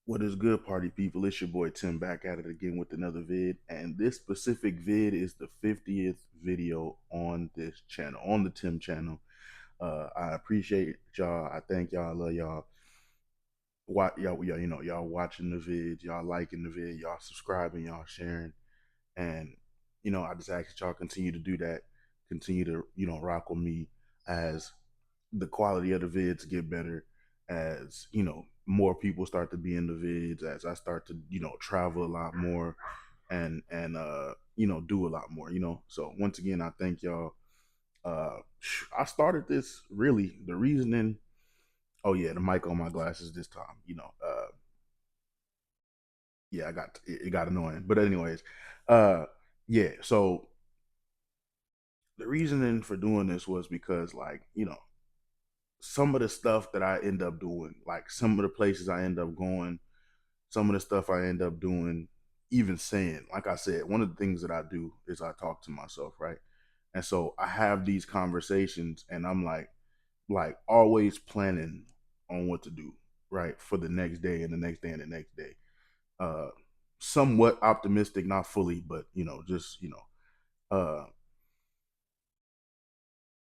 What is good, party people? It's your boy Tim back at it again with another vid. And this specific vid is the 50th video on this channel, on the Tim channel. I appreciate y'all. I thank y'all. I love y'all. Y'all watching the vids, y'all liking the vid, y'all subscribing, y'all sharing. And, I just ask that y'all continue to do that. Continue to, rock with me as the quality of the vids get better, as more people start to be in the vids, as I start to travel a lot more, and do a lot more, so once again I thank y'all. uh I started this, really the reasoning. Oh yeah, the mic on my glasses this time, yeah, it got annoying, but anyways, uh yeah, so the reasoning for doing this was because, like, some of the stuff that I end up doing, like some of the places I end up going, some of the stuff I end up doing, even saying, like I said, one of the things that I do is I talk to myself, right? And so I have these conversations and I'm like always planning on what to do, right? For the next day and the next day and the next day. Uh Somewhat optimistic, not fully, but just uh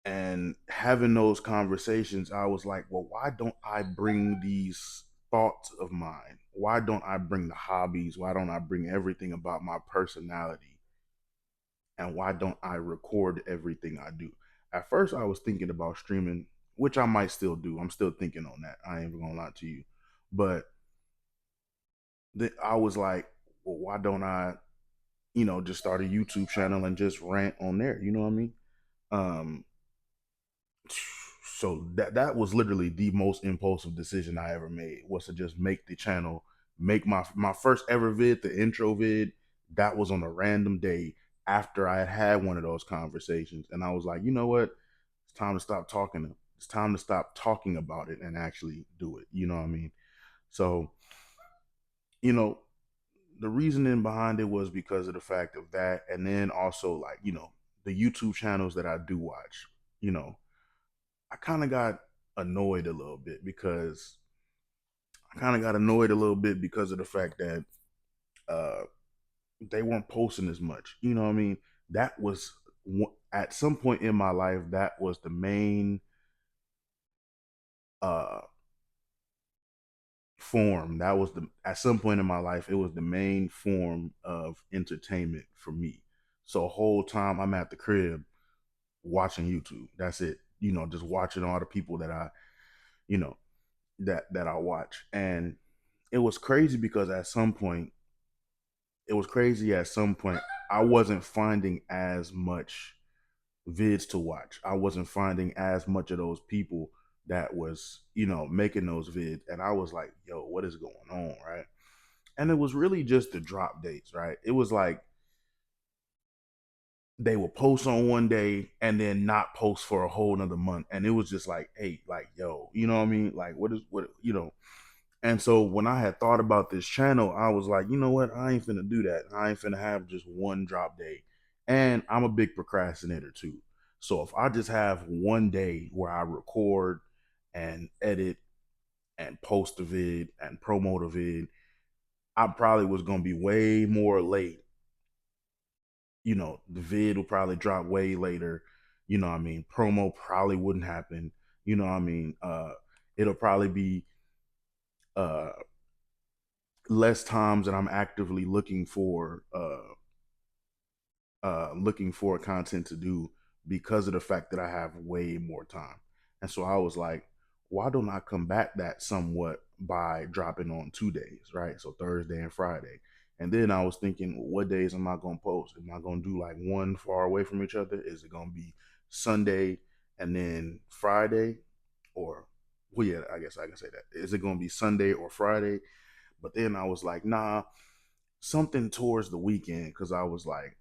and having those conversations, I was like, well, why don't I bring these thoughts of mine? Why don't I bring the hobbies? Why don't I bring everything about my personality? And why don't I record everything I do? At first, I was thinking about streaming, which I might still do. I'm still thinking on that. I ain't even gonna lie to you. But I was like, well, why don't I, just start a YouTube channel and just rant on there? You know what I mean? Um, so that was literally the most impulsive decision I ever made, was to just make the channel, make my first ever vid, the intro vid. That was on a random day after I had one of those conversations, and I was like, you know what, it's time to stop talking. It's time to stop talking about it and actually do it. You know what I mean? So, you know, the reasoning behind it was because of the fact of that, and then also, like, the YouTube channels that I do watch. You know, I kind of got annoyed a little bit because of the fact that uh, they weren't posting as much. You know what I mean? That was at some point in my life, that was the main uh, form. That was the At some point in my life, it was the main form of entertainment for me. So whole time I'm at the crib watching YouTube. That's it. Just watching all the people that you know, that I watch. And it was crazy because at some point I wasn't finding as much vids to watch. I wasn't finding as much of those people that was, making those vids. And I was like, yo, what is going on, right? And it was really just the drop dates, right? It was like they would post on one day and then not post for a whole another month. And it was just like, hey, like, yo, you know what I mean? Like, what? And so when I had thought about this channel, I was like, you know what? I ain't finna do that. I ain't finna have just one drop day. And I'm a big procrastinator too. So if I just have one day where I record and edit and post a vid and promote a vid, I probably was gonna be way more late. The vid will probably drop way later. You know what I mean? Promo probably wouldn't happen. You know what I mean? It'll probably be uh less times that I'm actively looking for content to do, because of the fact that I have way more time. And so I was like, why don't I combat that somewhat by dropping on 2 days, right? So Thursday and Friday. And then I was thinking, well, what days am I going to post? Am I going to do like one far away from each other? Is it going to be Sunday and then Friday? Or, well, yeah, I guess I can say that. Is it going to be Sunday or Friday? But then I was like, nah, something towards the weekend, because I was like,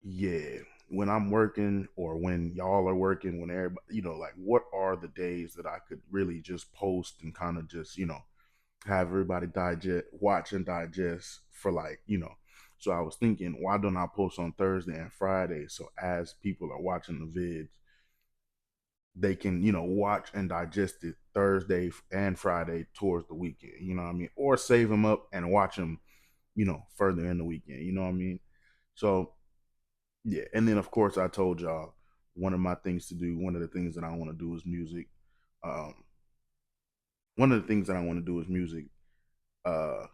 yeah, when I'm working or when y'all are working, when everybody, like, what are the days that I could really just post and kind of just, have everybody watch and digest for, like, So I was thinking, why don't I post on Thursday and Friday? So as people are watching the vids, they can, you know, watch and digest it Thursday and Friday towards the weekend, you know what I mean? Or save them up and watch them, you know, further in the weekend, you know what I mean? So, yeah. And then, of course, I told y'all one of my things to do, one of the things that I want to do is music. Um, one of the things that I want to do is music. Uh,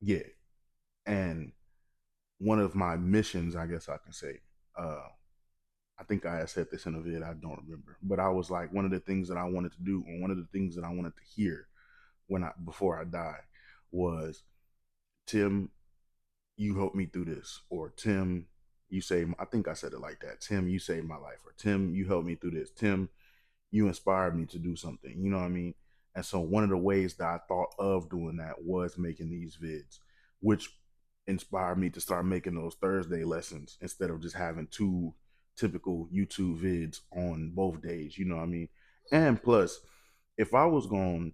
yeah. And one of my missions, I guess I can say, uh, I think I had said this in a vid, I don't remember, but I was like, one of the things that I wanted to do, and one of the things that I wanted to hear when I before I die was, Tim, you helped me through this, or Tim, you saved. I think I said it like that. Tim, you saved my life, or Tim, you helped me through this. Tim, you inspired me to do something. You know what I mean? And so one of the ways that I thought of doing that was making these vids, which inspired me to start making those Thursday lessons instead of just having two typical YouTube vids on both days. You know what I mean? And plus, if I was going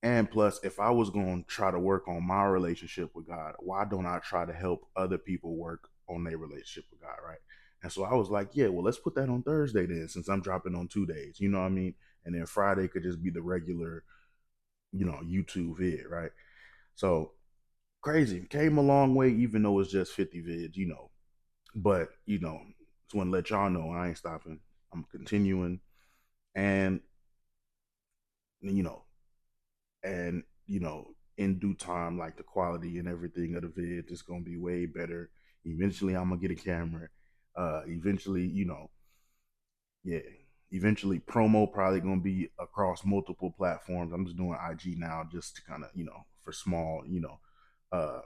if I was going to try to work on my relationship with God, why don't I try to help other people work on their relationship with God, right? And so I was like, yeah, well, let's put that on Thursday then, since I'm dropping on 2 days, you know what I mean? And then Friday could just be the regular, you know, YouTube vid, right? So crazy. Came a long way, even though it's just 50 vids, you know. But, you know, just want to let y'all know I ain't stopping. I'm continuing. And, you know, and you know, in due time, like the quality and everything of the vid is gonna be way better. Eventually I'm gonna get a camera. Eventually, you know, yeah, eventually promo probably gonna be across multiple platforms. I'm just doing IG now just to kind of, you know, for small, you know, uh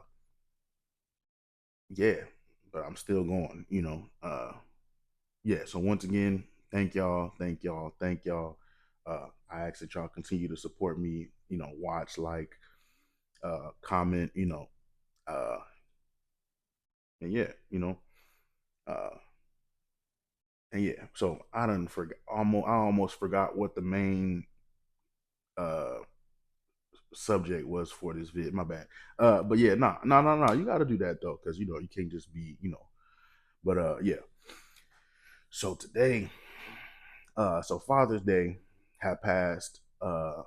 yeah, but I'm still going, you know. Yeah, so once again, thank y'all, thank y'all, thank y'all. I ask that y'all continue to support me, you know, watch, like, comment, you know, uh, and yeah, you know, uh, and yeah. So I done forgot almost. I almost forgot what the main uh subject was for this vid. My bad. But yeah, no. You got to do that though, because you know you can't just be, you know. But yeah. So today, so Father's Day had passed. I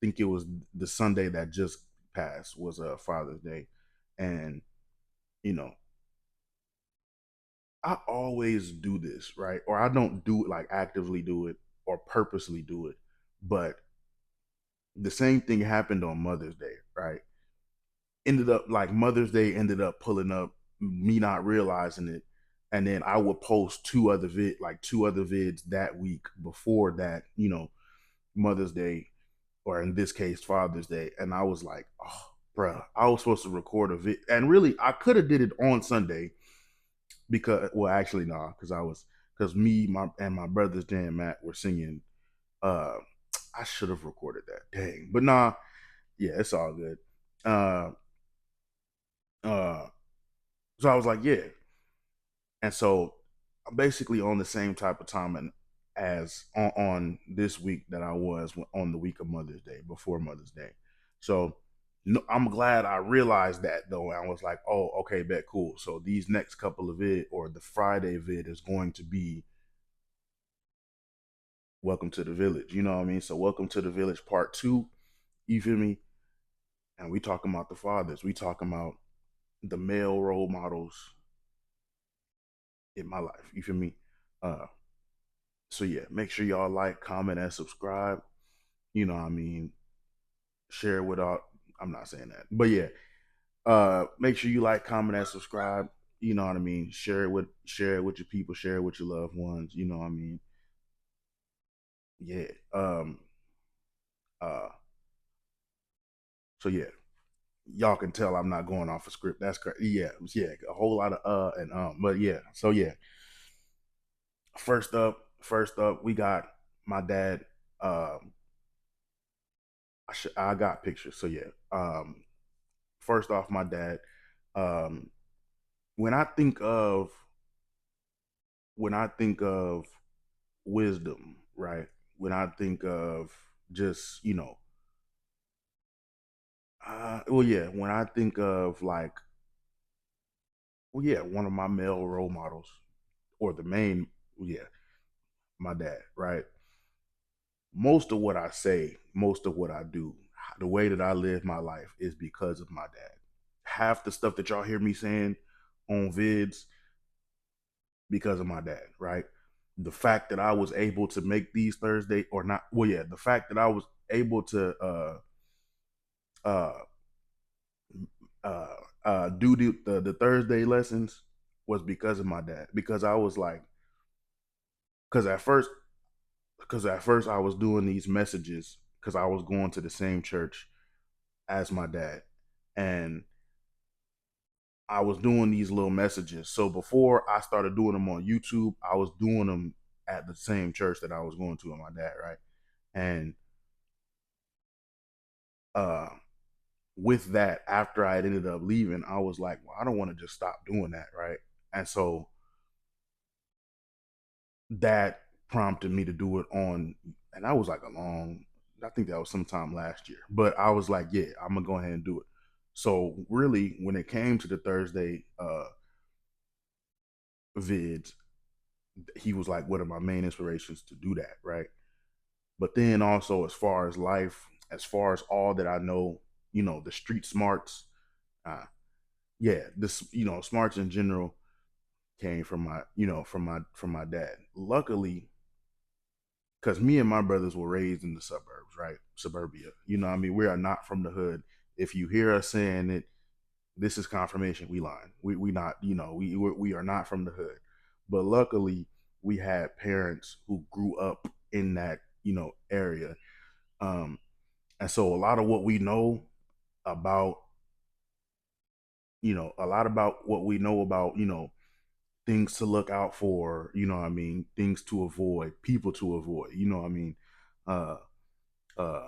think it was the Sunday that just passed was Father's Day, and you know I always do this, right? Or I don't do it like actively do it or purposely do it, but the same thing happened on Mother's Day, right? Ended up like Mother's Day ended up pulling up, me not realizing it, and then I would post two other vids that week before that, you know, Mother's Day, or in this case Father's Day, and I was like, oh, bruh, I was supposed to record a vid, and really I could have did it on Sunday because, well, actually, nah, because me, my brothers Dan and Matt were singing. Uh, I should have recorded that. Dang, but nah, yeah, it's all good. Uh, uh, so I was like, yeah, and so I'm basically on the same type of time as on this week that I was on the week of Mother's Day, before Mother's Day. So no, I'm glad I realized that though. I was like, oh, okay, bet, cool. So these next couple of vid, or the Friday vid, is going to be Welcome to the Village. You know what I mean? So Welcome to the Village Part Two. You feel me? And we talking about the fathers. We talking about the male role models in my life. You feel me? Uh, so yeah, make sure y'all like, comment, and subscribe. You know what I mean? Share with all. I'm not saying that, but yeah. Make sure you like, comment, and subscribe. You know what I mean? Share it with your people. Share it with your loved ones. You know what I mean? Yeah. Uh. So yeah, y'all can tell I'm not going off a script. That's correct. Yeah, a whole lot of and but yeah. So yeah, first up, we got my dad. Um, I got pictures. So yeah. First off, my dad. Um, when I think of when I think of wisdom, right? When I think of just, you know, well, yeah. When I think of like, well, yeah, one of my male role models, or the main, yeah, my dad, right? Most of what I say, most of what I do, the way that I live my life is because of my dad. Half the stuff that y'all hear me saying on vids because of my dad, right? The fact that I was able to make these Thursday or not, well, yeah, the fact that I was able to uh uh do the Thursday lessons was because of my dad. Because I was like, because at first, I was doing these messages because I was going to the same church as my dad, and I was doing these little messages. So before I started doing them on YouTube, I was doing them at the same church that I was going to with my dad, right? And uh with that, after I ended up leaving, I was like, well, I don't want to just stop doing that, right? And so that prompted me to do it on, and that was like a long, I think that was sometime last year, but I was like, yeah, I'm gonna go ahead and do it. So really, when it came to the Thursday vids, he was like one of my main inspirations to do that, right? But then also, as far as life, as far as all that I know, the street smarts, uh, yeah, this, smarts in general came from my, from my dad. Luckily, because me and my brothers were raised in the suburbs, right? Suburbia. I mean, we are not from the hood. If you hear us saying it, this is confirmation we lying. We not, we are not from the hood. But luckily, we had parents who grew up in that, area. Um, and so a lot of what we know about, a lot about what we know about, things to look out for, what I mean, things to avoid, people to avoid, what I mean, uh, uh,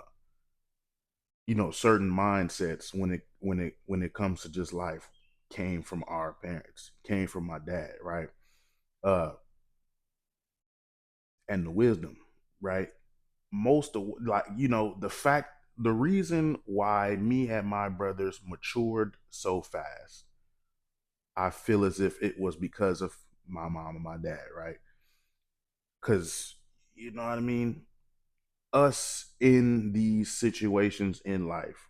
certain mindsets when it comes to just life came from our parents, came from my dad, right? Uh, and the wisdom, right? Most of, like, the reason why me and my brothers matured so fast, I feel as if it was because of my mom and my dad, right? Because, you know what I mean? Us in these situations in life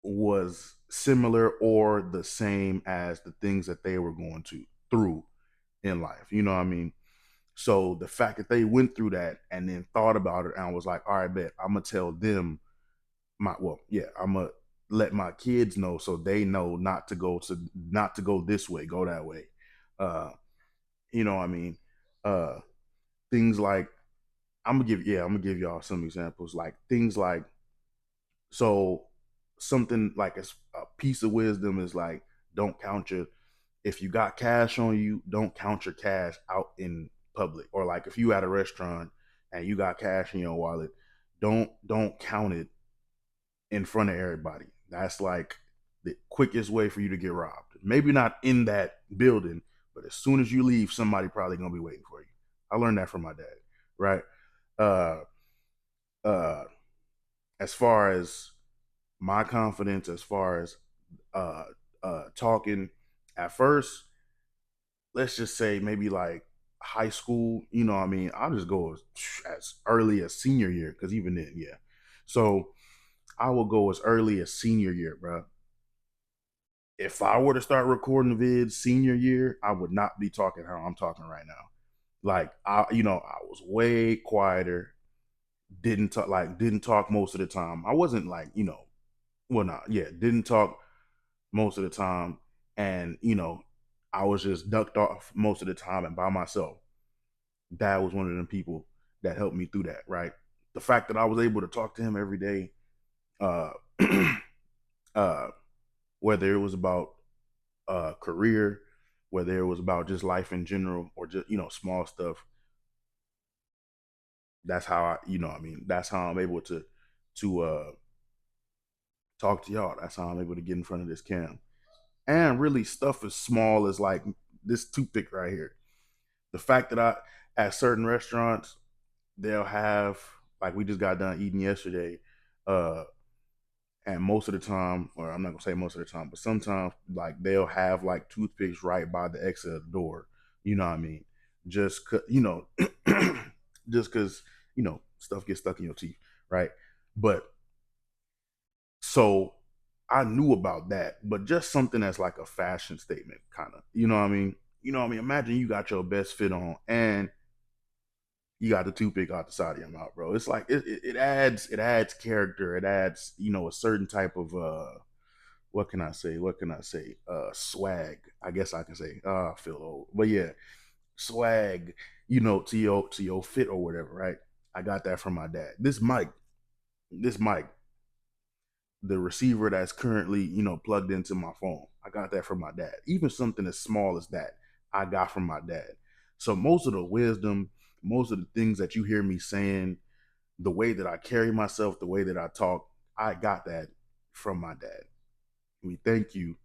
was similar or the same as the things that they were going to through in life. You know what I mean? So the fact that they went through that and then thought about it and was like, all right, bet I'm gonna tell them I'm gonna let my kids know so they know not to go this way, go that way. Uh, you know what I mean? Uh, things like I'm gonna give y'all some examples, like things like, so something like a piece of wisdom is like, don't count your, if you got cash on you, don't count your cash out in public. Or like if you at a restaurant and you got cash in your wallet, don't count it in front of everybody. That's like the quickest way for you to get robbed. Maybe not in that building, but as soon as you leave, somebody probably gonna be waiting for you. I learned that from my dad, right? Uh uh as far as my confidence, as far as uh talking, at first, let's just say maybe like high school, what I mean, I'll just go as early as senior year, because even then, yeah. So I will go as early as senior year, bro. If I were to start recording vids senior year, I would not be talking how I'm talking right now. Like I was way quieter, didn't talk most of the time. I wasn't like, well, not, yeah, didn't talk most of the time. And, I was just ducked off most of the time and by myself. Dad was one of them people that helped me through that, right? The fact that I was able to talk to him every day, uh, uh, whether it was about career, whether it was about just life in general, or just, small stuff. That's how I mean, that's how I'm able to talk to y'all. That's how I'm able to get in front of this cam. And really, stuff as small as like this toothpick right here. The fact that at certain restaurants, they'll have, like we just got done eating yesterday, uh, and most of the time, or I'm not gonna say most of the time, but sometimes like they'll have like toothpicks right by the exit of the door. You know what I mean? Just just because stuff gets stuck in your teeth, right? But so I knew about that, but just something that's like a fashion statement, kind of. You know what I mean? You know what I mean? Imagine you got your best fit on and you got the toothpick out the side of your mouth, bro. It's like it adds character. It adds a certain type of what can I say? What can I say? Swag. I guess I can say. I feel old, but yeah, swag. To your fit or whatever, right? I got that from my dad. This mic, the receiver that's currently plugged into my phone, I got that from my dad. Even something as small as that, I got from my dad. So most of the wisdom, most of the things that you hear me saying, the way that I carry myself, the way that I talk, I got that from my dad. We thank you.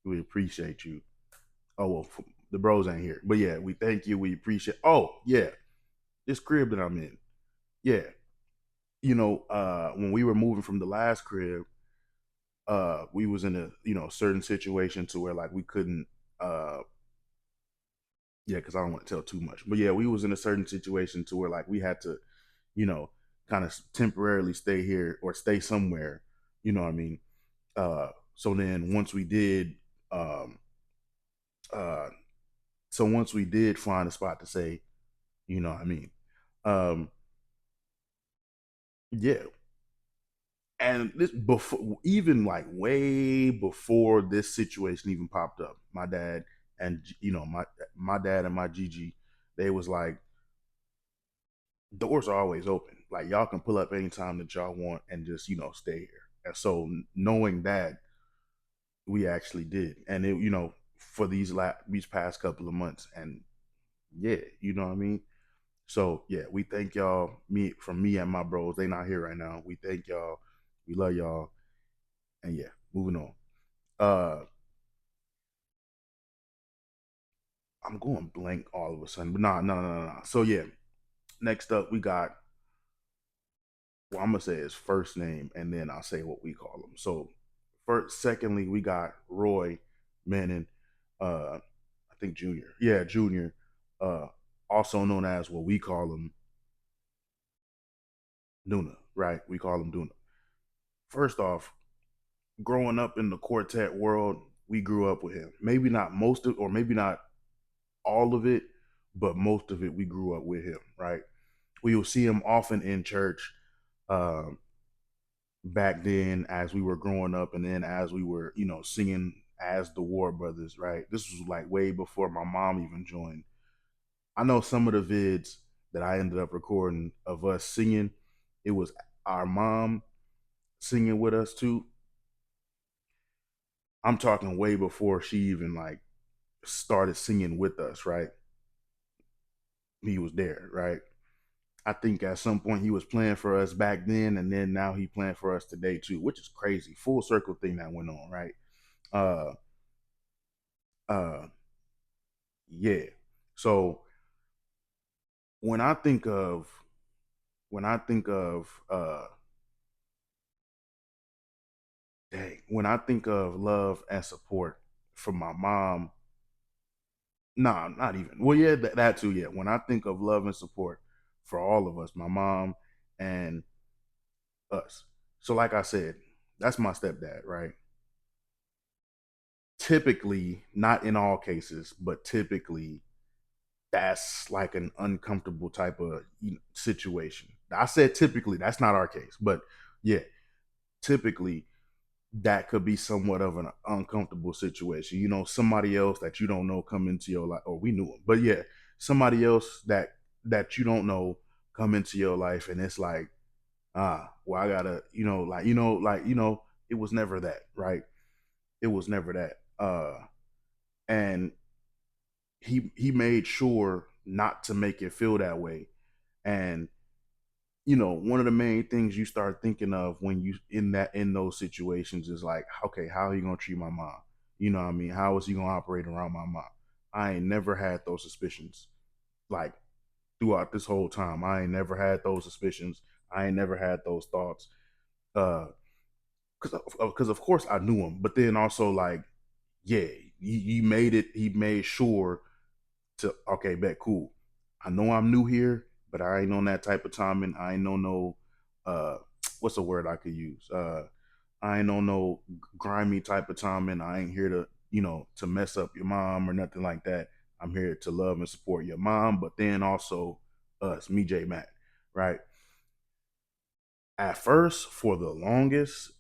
We appreciate you. Oh well, the bros ain't here, but yeah, we thank you. We appreciate. Oh yeah, this crib that I'm in. Yeah, when we were moving from the last crib, we was in a certain situation to where like we couldn't. Yeah, because I don't want to tell too much, but yeah, we was in a certain situation to where like we had to, you know, kind of temporarily stay here or stay somewhere. You know what I mean? So then um, uh, once we did find a spot to say, you know what I mean? Um, yeah, and this before even like way before this situation even popped up, my dad and my dad and my Gigi, they was like, doors are always open. Like y'all can pull up anytime that y'all want and just stay here. And so knowing that, we actually did, and it for these past couple of months, and yeah, you know what I mean. So yeah, we thank y'all. Me and my bros, they not here right now. We thank y'all. We love y'all, and yeah, moving on. Uh, I'm going blank all of a sudden, but nah, no, no, no, no. So yeah, next up we got. Well, I'm gonna say his first name, and then I'll say what we call him. So, secondly, we got Roy Manning, I think Junior. Yeah, Junior, uh, also known as what we call him, Nuna. Right? We call him Duna. First off, growing up in the quartet world, we grew up with him. Maybe not most of, or maybe not all of it, but most of it we grew up with him. Right? We will see him often in church. Um, Back then as we were growing up, and then as we were singing as the War Brothers, right? This was like way before my mom even joined. I know some of the vids that I ended up recording of us singing, it was our mom singing with us too. I'm talking way before she even like started singing with us, right? He was there, right? I think at some point he was playing for us back then, and then now he playing for us today too, which is crazy. Full circle thing that went on, right? uh uh Yeah. So when I think of when I think of when I think of love and support from my mom, nah, not even. Well, yeah, that too. Yeah, when I think of love and support for all of us, my mom and us. So, like I said, that's my stepdad, right? Typically, not in all cases, but typically, that's like an uncomfortable type of situation. I said typically, that's not our case, but yeah, typically that could be somewhat of an uncomfortable situation. Somebody else that you don't know come into your life, or we knew him, but yeah, somebody else that you don't know come into your life, and it's like, well, I gotta, it was never that, right? It was never that. And he made sure not to make it feel that way. And one of the main things you start thinking of when you in those situations is like, okay, how are you gonna treat my mom? You know what I mean? How is he gonna operate around my mom? I ain't never had those suspicions. Like throughout this whole time, I ain't never had those suspicions. I ain't never had those thoughts. Uh, because of course I knew him, but then also like, yeah, he made it. He made sure to okay, bet cool. I know I'm new here, but I ain't on that type of timing. I ain't on no uh what's the word I could use? I ain't on no grimy type of timing. I ain't here to, to mess up your mom or nothing like that. I'm here to love and support your mom, but then also us, me, J Matt, right? At first, for the longest,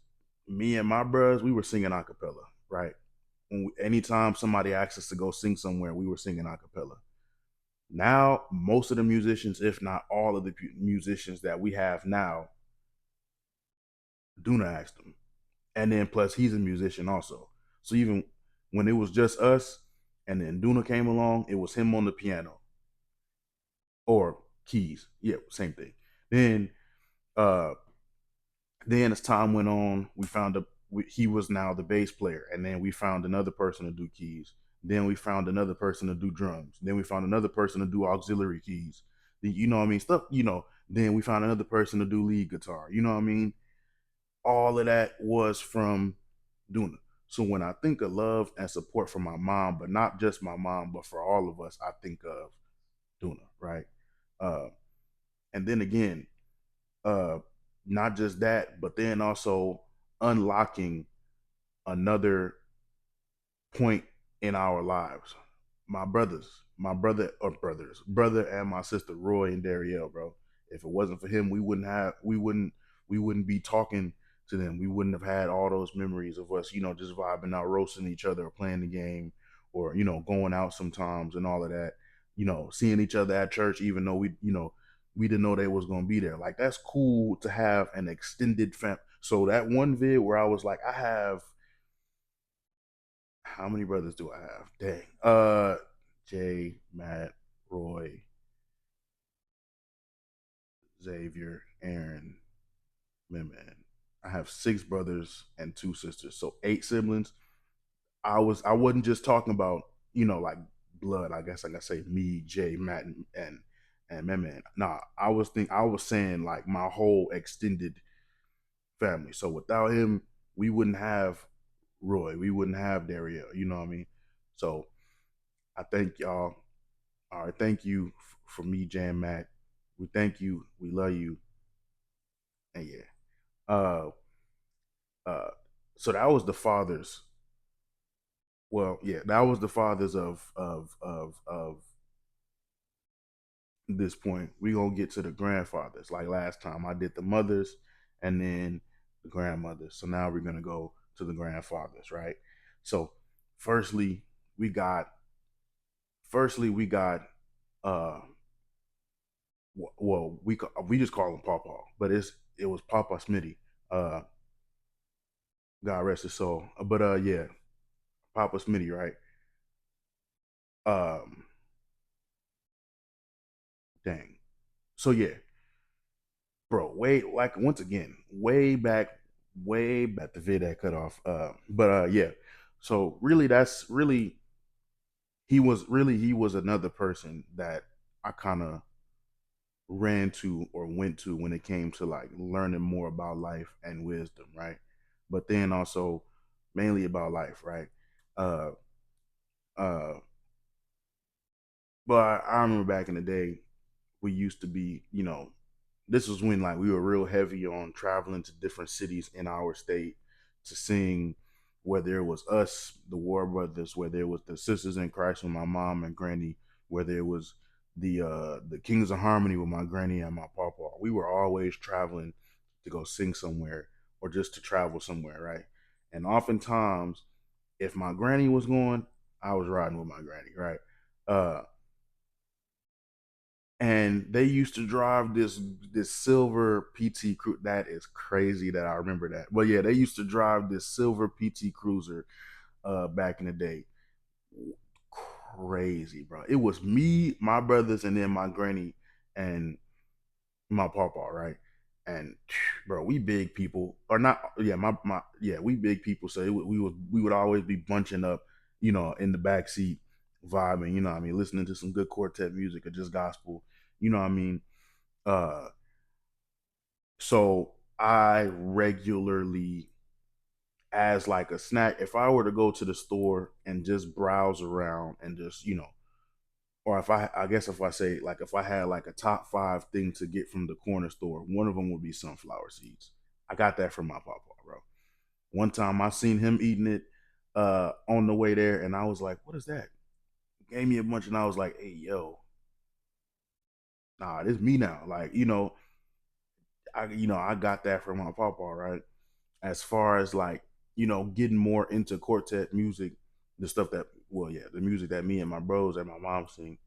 me and my bros, we were singing a cappella, right? Anytime somebody asked us to go sing somewhere, we were singing a cappella. Now, most of the musicians, if not all of the musicians that we have now, Duna asked them. And then plus he's a musician also. So even when it was just us and then Duna came along, it was him on the piano or keys. Yeah, same thing. Then uh then as time went on, he was now the bass player, and then we found another person to do keys. Then we found another person to do drums. Then we found another person to do auxiliary keys. You know what I mean? Stuff, Then we found another person to do lead guitar. You know what I mean? All of that was from Duna. So when I think of love and support for my mom, but not just my mom, but for all of us, I think of Duna, right? Uh, and then again, uh, not just that, but then also unlocking another point in our lives. Brother and my sister Roy and Darielle, bro. If it wasn't for him, we wouldn't be talking to them. We wouldn't have had all those memories of us, just vibing out, roasting each other, or playing the game, or going out sometimes and all of that. Seeing each other at church, even though we didn't know they was gonna be there. Like that's cool to have an extended fam. So that one vid where I was like, I have how many brothers do I have? Dang. Jay, Matt, Roy, Xavier, Aaron, Miman. I have six brothers and two sisters, so eight siblings. I wasn't just talking about like blood. I guess I gotta say me, Jay, Matt, and Miman. Nah, I was saying like my whole extended family. So without him, we wouldn't have Roy. We wouldn't have Dario. You know what I mean? So I thank y'all. All right, thank you for me, Jam Matt. We thank you. We love you. And yeah. Uh uh so that was the fathers. Well, yeah, that was the fathers of this point. We gonna get to the grandfathers. Like last time I did the mothers and then the grandmothers. So now we're gonna go to the grandfathers, right? So firstly, we got we got uh well, we just call him Papa, but it was Papa Smitty. Uh, God rest his soul. But yeah, Papa Smitty, right? Um, dang. So yeah, bro. Way like once again, way back the vid that cut off. But yeah. So really, that's he was another person that I kind of ran to or went to when it came to like learning more about life and wisdom, right? But then also mainly about life, right? Uh uh but I remember back in the day we used to be, this was when like we were real heavy on traveling to different cities in our state to sing, whether it was us, the War Brothers, whether it was the Sisters in Christ with my mom and granny, whether it was the Kings of Harmony with my granny and my papa. We were always traveling to go sing somewhere or just to travel somewhere, right? And oftentimes, if my granny was going, I was riding with my granny, right? Uh, and they used to drive this silver PT Cruiser. That is crazy that I remember that. But yeah, they used to drive this silver PT Cruiser back in the day. Crazy, bro. It was me, my brothers, and then my granny and my papa, right? And bro, we big people, or not? Yeah, my yeah, we big people. So we would always be bunching up, in the back seat, vibing. You know what I mean? Listening to some good quartet music or just gospel. You know what I mean? Uh, so I regularly, as like a snack, if I were to go to the store and just browse around and just or if I guess if I say like if I had like a top five thing to get from the corner store, one of them would be sunflower seeds. I got that from my papa, bro. One time I seen him eating it on the way there, and I was like, "What is that?" Gave me a bunch, and I was like, "Hey, yo, nah, this me now." Like, I got that from my papa, right? As far as like, getting more into quartet music, the stuff that, well, yeah, the music that me and my bros and my mom sing,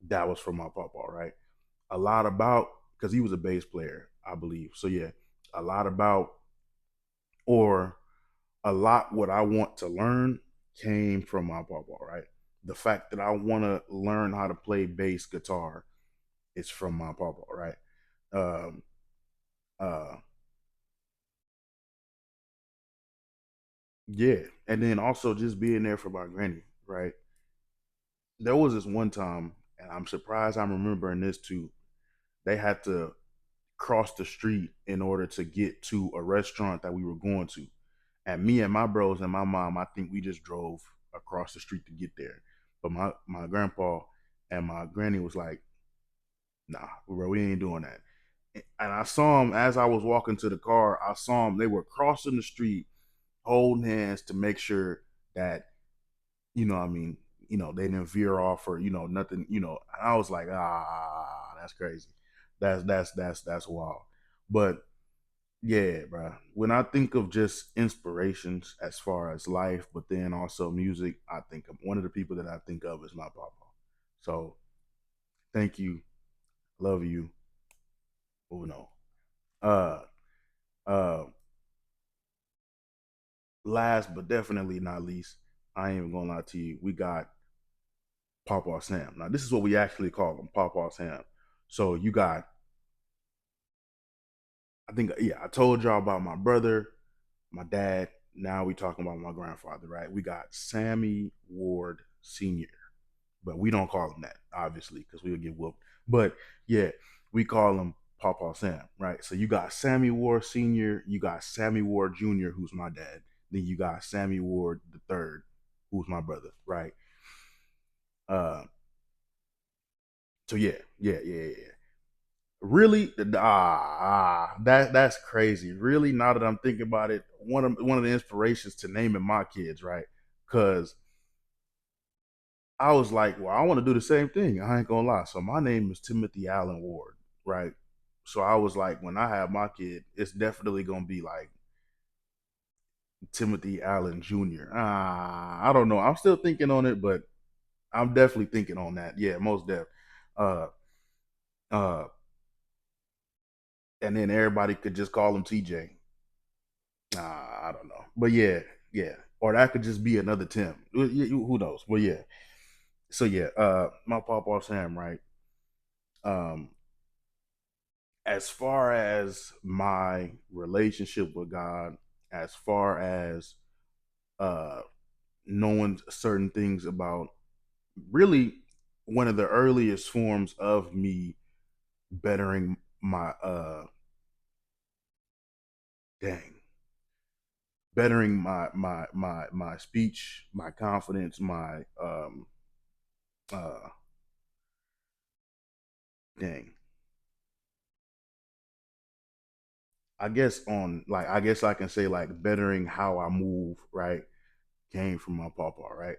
that was from my papa, right? A lot about, because he was a bass player, I believe. So yeah, a lot about, or a lot what I want to learn came from my papa, right? The fact that I want to learn how to play bass guitar is from my papa, right? Um, uh, yeah, and then also just being there for my granny, right? There was this one time, and I'm surprised I'm remembering this too. They had to cross the street in order to get to a restaurant that we were going to. And me and my bros and my mom, I think we just drove across the street to get there. But my grandpa and my granny was like, "Nah, bro, we ain't doing that." And I saw them as I was walking to the car. I saw them; they were crossing the street, holding hands to make sure that, I mean, they didn't veer off or nothing. And I was like, that's crazy. That's wild. But yeah, bro. When I think of just inspirations as far as life, but then also music, I think of one of the people that I think of is my papa. So thank you, love you, Uno. Uh, uh, Last but definitely not least, I ain't even gonna lie to you. We got Papa Sam. Now this is what we actually call him, Papa Sam. So you got, I think, yeah, I told y'all about my brother, my dad. Now we talking about my grandfather, right? We got Sammy Ward Senior, but we don't call him that, obviously, because we would get whooped. But yeah, we call him Papa Sam, right? So you got Sammy Ward Sr., you got Sammy Ward Jr., who's my dad, then you got Sammy Ward the third, who's my brother, right? Uh, so yeah. Really, that's crazy. Really, now that I'm thinking about it, one of the inspirations to naming my kids, right? Because I was like, well, I want to do the same thing. I ain't gonna lie. So my name is Timothy Allen Ward, right? So I was like, when I have my kid, it's definitely gonna be like Timothy Allen Jr. I don't know. I'm still thinking on it, but I'm definitely thinking on that. Yeah, most def. Uh, uh, and then everybody could just call him TJ. I don't know, but yeah. Or that could just be another Tim. Who knows? But yeah. So yeah, my papa Sam, right? Um, as far as my relationship with God, as far as uh knowing certain things about, really, one of the earliest forms of me bettering my dang bettering my speech, my confidence, my uh dang I guess I can say like bettering how I move, right, came from my papa, right?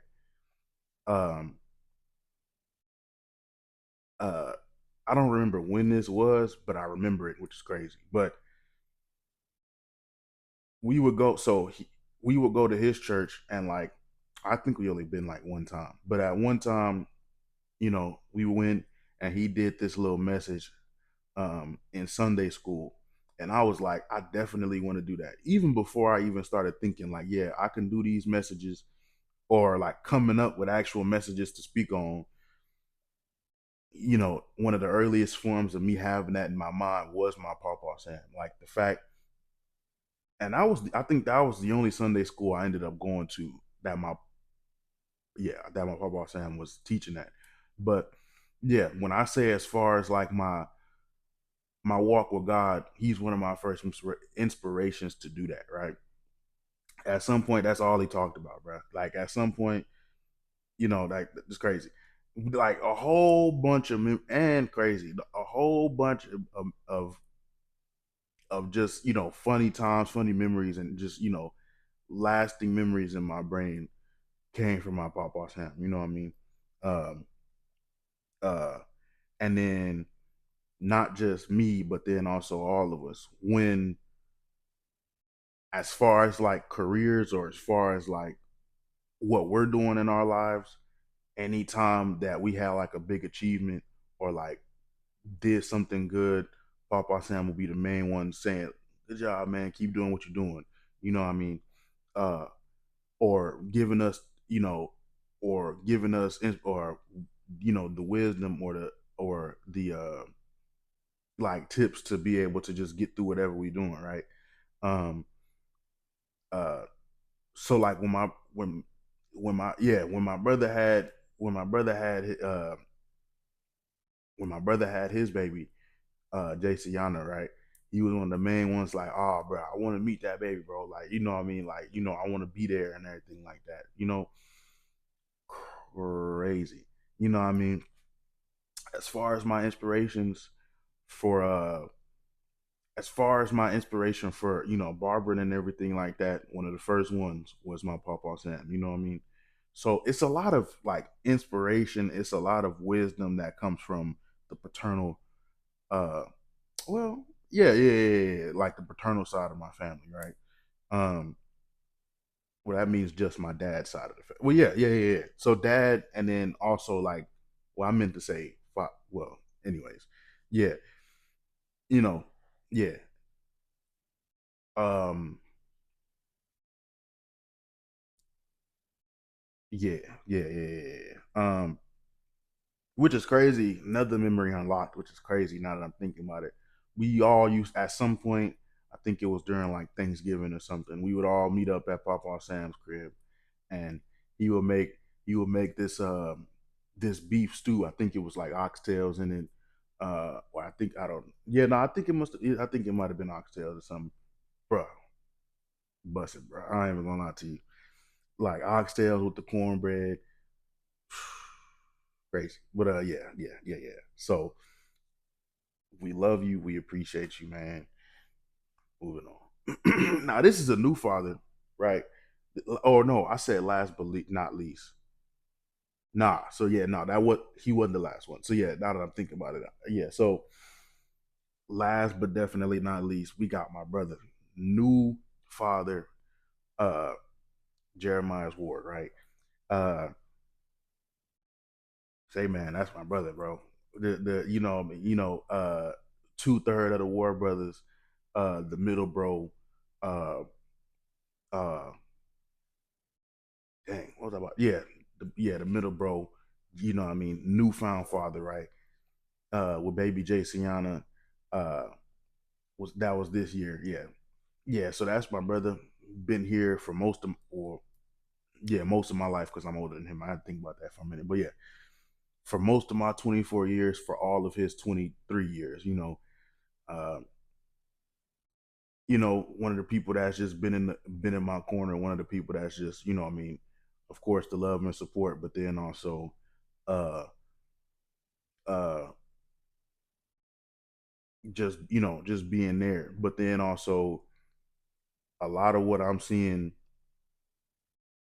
Um uh I don't remember when this was, but I remember it, which is crazy. But we would go so we would go to his church, and like I think we only been like one time. But at one time, we went and he did this little message in Sunday school. And I was like, I definitely want to do that. Even before I even started thinking, like, yeah, I can do these messages, or like coming up with actual messages to speak on. One of the earliest forms of me having that in my mind was my Papa Sam. Like the fact, and I think that was the only Sunday school I ended up going to that my Papa Sam was teaching that. But yeah, when I say as far as like my walk with God, he's one of my first inspirations to do that, right? At some point, that's all he talked about, bro. Like at some point, like it's crazy. like a whole bunch of and crazy, a whole bunch of just funny times, funny memories, and just lasting memories in my brain came from my Papa Sam. You know what I mean? Um, uh, and then not just me, but then also all of us. When as far as like careers or as far as like what we're doing in our lives, anytime that we had like a big achievement or like did something good, Papa Sam will be the main one saying, "Good job, man. Keep doing what you're doing." You know what I mean? Uh, or giving us, or giving us, or the wisdom or the like tips to be able to just get through whatever we're doing, right? Um, uh, so like when my yeah when my brother had when my brother had his baby, JCiana, right? He was one of the main ones, like, oh, bro, I want to meet that baby, bro. Like, you know what I mean? Like, I want to be there and everything like that. Crazy. You know what I mean? As far as my inspirations for as far as my inspiration for barbering and everything like that, one of the first ones was my Papa Sam. You know what I mean? So it's a lot of like inspiration. It's a lot of wisdom that comes from the paternal. Uh, well, yeah, like the paternal side of my family, right? Um, well, that means just my dad's side of the family. Well, yeah. So dad, and then also like, well, I meant to say, well, anyways, yeah, you know, yeah. Um, Yeah, yeah. Which is crazy. Another memory unlocked, which is crazy now that I'm thinking about it. We all used at some point. I think it was during like Thanksgiving or something. We would all meet up at Papa Sam's crib, and he would make he would make this beef stew. I think it was like oxtails in it. Well, I think I don't. Yeah, no, I think it must. I think it might have been oxtails or something, bro. Busted, bro. I ain't even gonna lie to you. Like oxtails with the cornbread, crazy. But yeah. So we love you. We appreciate you, man. Moving on. Now this is a new father, right? Or no, I said last but not least. Nah. So yeah, no, that what he wasn't the last one. So yeah, now that I'm thinking about it, yeah. So last but definitely not least, we got my brother, new father, uh, Jeremiah's Ward, right? Uh, Say man, that's my brother, bro. The two-third of the War brothers, the middle bro, uh uh dang, what was I about? Yeah, the middle bro, what I mean, newfound father, right? With baby Jay Sienna, uh was this year, yeah. Yeah, so that's my brother. Been here for most of my life because I'm older than him. I had to think about that for a minute. But yeah, for most of my 24 years, for all of his 23 years, uh, one of the people that's just been in my corner, one of the people that's just, I mean, of course the love and support, but then also uh uh just being there. But then also a lot of what I'm seeing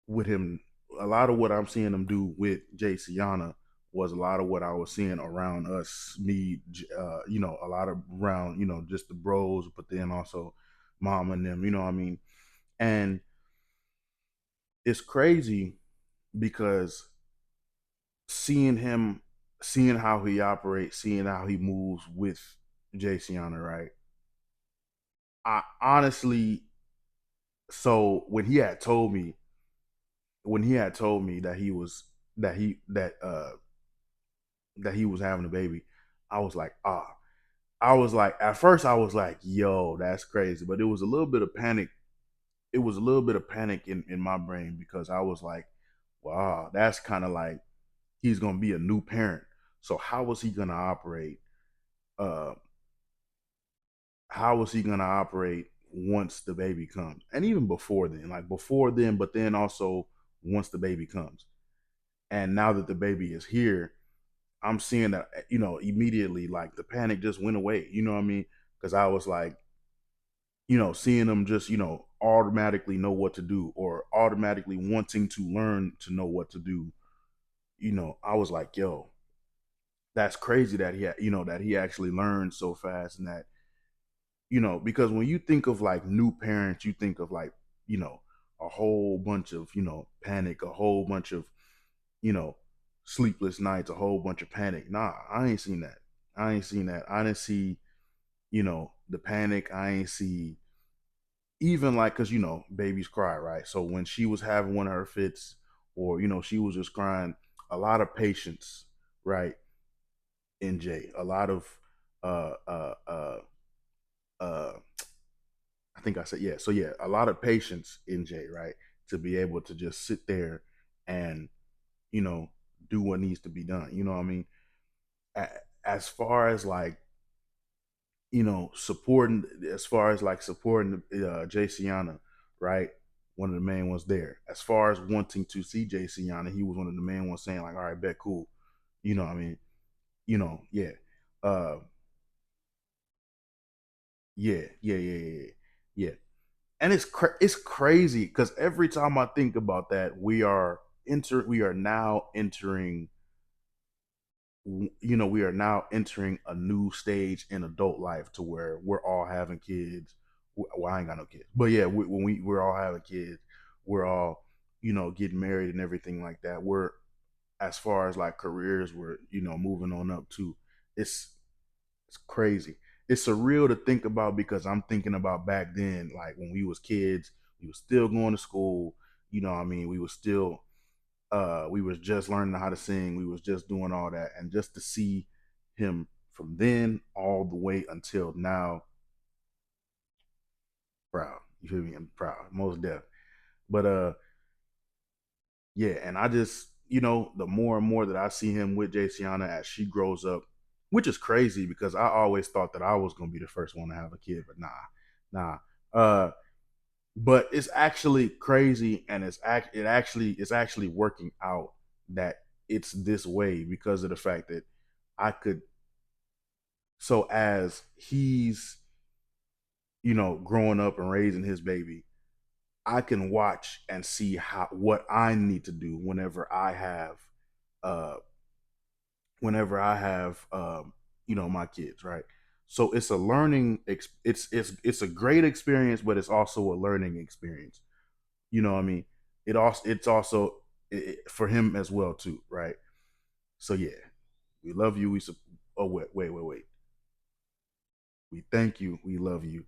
with him, a lot of what I'm seeing him do with Jay Siana was a lot of what I was seeing around us, me, a lot of around, just the bros, but then also mom and them, you know what I mean? And it's crazy because seeing him, seeing how he operates, seeing how he moves with Jay Siana, right? I honestly, so when he had told me that he was that he that he was having a baby, I was like, ah. I was like, at first, I was like, yo, that's crazy. But it was a little bit of panic. It was a little bit of panic in my brain because I was like, wow, that's kind of like he's going to be a new parent. So how is he going to operate? Uh, how is he going to operate once the baby comes? And even before then, but then also once the baby comes. And now that the baby is here, I'm seeing that, immediately, like the panic just went away. You know what I mean? Because I was like, seeing them just, automatically know what to do, or automatically wanting to learn to know what to do. I was like, yo, that's crazy that that he actually learned so fast. And that, because when you think of like new parents, you think of like, you know, a whole bunch of, panic, a whole bunch of, you know, sleepless nights, a whole bunch of panic. Nah, I ain't seen that. I ain't seen that. I didn't see, the panic. I ain't see, even like, cause babies cry, right? So when she was having one of her fits, or she was just crying, a lot of patience, right? NJ, a lot of uh uh uh uh I think I said, yeah. So yeah, a lot of patience, NJ, right? To be able to just sit there and, you know, do what needs to be done. You know what I mean? As far as like, supporting, as far as like supporting Jay Siana, right? One of the main ones there. As far as wanting to see Jay Siana, he was one of the main ones saying like, all right, bet, cool. You know what I mean? Yeah. Uh yeah. And it's crazy because every time I think about that, we are now entering, we are now entering a new stage in adult life, to where we're all having kids. Well, I ain't got no kids, but yeah, when we're all having kids, we're all, getting married and everything like that. We're, as far as like careers, we're, moving on up too. It's crazy. It's surreal to think about, because I'm thinking about back then, like when we was kids, we was still going to school. You know what I mean? We was still, we was just learning how to sing. We was just doing all that. And just to see him from then all the way until now, proud. You feel me? I'm proud. Most deaf. But yeah, and I just, the more and more that I see him with Jayciana as she grows up, which is crazy because I always thought that I was gonna be the first one to have a kid, but nah. Uh, but it's actually crazy, and it's actually working out that it's this way, because of the fact that I could. So as he's, growing up and raising his baby, I can watch and see how what I need to do uh whenever I have my kids, right? So it's a it's a great experience, but it's also a learning experience. You know what I mean? It's also for him as well too, right? So yeah, we love you. Oh, wait. We thank you. We love you.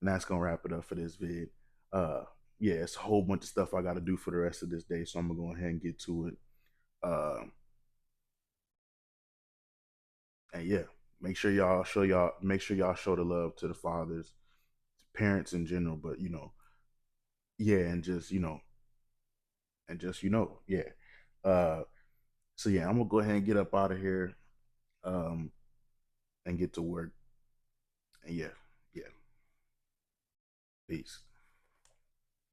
And that's gonna wrap it up for this vid. Uh yeah, it's a whole bunch of stuff I gotta do for the rest of this day, so I'm gonna go ahead and get to it. And yeah, make sure y'all show the love to the fathers, parents in general, but yeah, and just yeah. Uh so yeah, I'm gonna go ahead and get up out of here, um and get to work. And yeah, yeah. Peace.